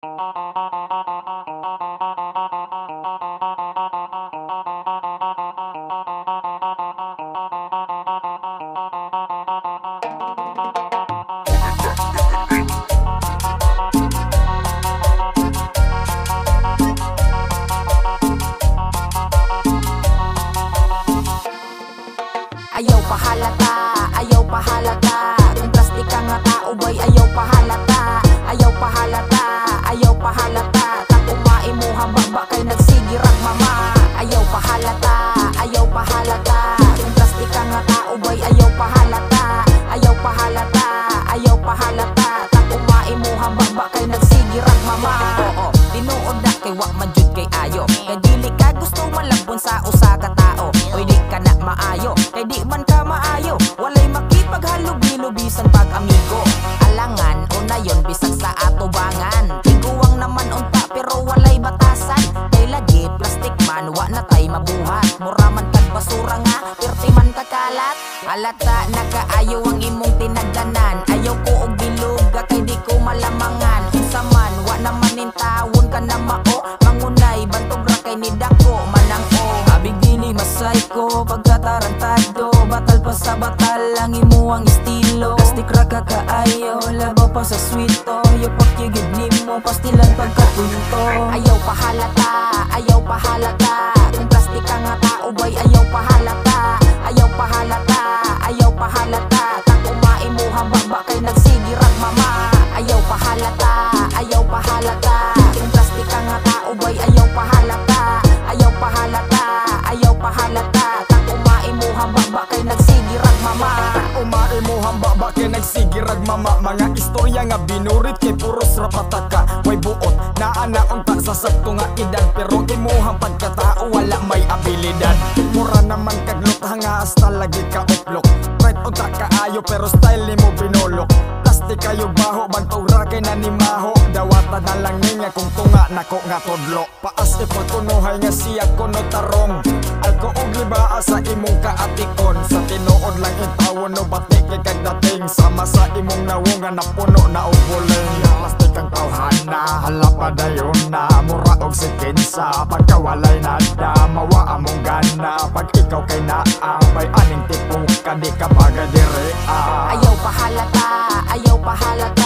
Ayaw pahalata, ayaw pahalata. Kung plastik ka nga tao bay, ayaw pahalata. Ayaw pahalata, ayaw pahalata. Takumai mo hambaba kay nagsigirag mama. Ayaw pahalata, ayaw pahalata. Kung plastik ka nga tao bay, ayaw pahalata. Ayaw pahalata, ayaw pahalata. Takumai mo hambaba kay nagsigirag mama. Oo, tinuod na kay wak man jud kay ayo. Kay dili ka gusto malabon sa usa ka tao. Oy di ka na maayo, kay di man ka maayo. Walay makipaghalub-hilubisan pag amigo. Alangan unayon bisag sa atubangan. Tiguang naman unta pero walay batasan. Kay lagi plastic man wa na tay mabuhat. Mura man kag basura nga perti man kakalat. Halata nakaayo ang imong tinagdanan. Ayaw ko og biluga kay di ko malamangan. Kinsa man wa naman nintawon ka na mao. Mangunay bantog ra kay ni dako manang o. Abig dili masay ko pagkatarantado. Batal pa sa batal ang imuang estilo. Plastic ra ka kaayo, labaw pa sa sweeto. Yung pakyigid nimo, pastilan pagkapunto. Ayaw pahalata, ayaw pahalata. Kung plastic ka nga tao bay, ayaw pahalata. Ayaw pahalata, ayaw pahalata. Takumai mo hambaba kay nagsigirag mama. Ayaw pahalata, ayaw pahalata. Kung plastic ka nga tao bay, ayaw pahalata. Ayaw pahalata, ayaw pahalata. Takumai mo hambaba kay nagsigirag mama. Umai mo hambaba kay nagsigirag mama. Mga istorya nga binurit kay puros rapataka. Way buot na anaunta sa sakto nga edad. Pero imuhang pagkatao wala may abilidad. Mura naman kaglot hanga hasta lagi ka uplok. Right unta kaayo pero style ni mo binulok. Plastic kayo baho bantog ra kay nanimaho. Dawata na lang niya kung tunga nako nga todlo. Paas ipagkunuhay nga siya kuno tarong. Alko og libaa sa imong kaatikon. Sa tinuod lang intawon no batik kay kagdating. Sama sa imong nawungan na puno na og buling. Plastic ang tawhana halapa dayon na. Mura og sikinsa pagkawalay nada. Mawa among gana pag ikaw kay naabay. Aning tipong ka di ka baga dire. Ayaw pahalata, ayaw pahalata.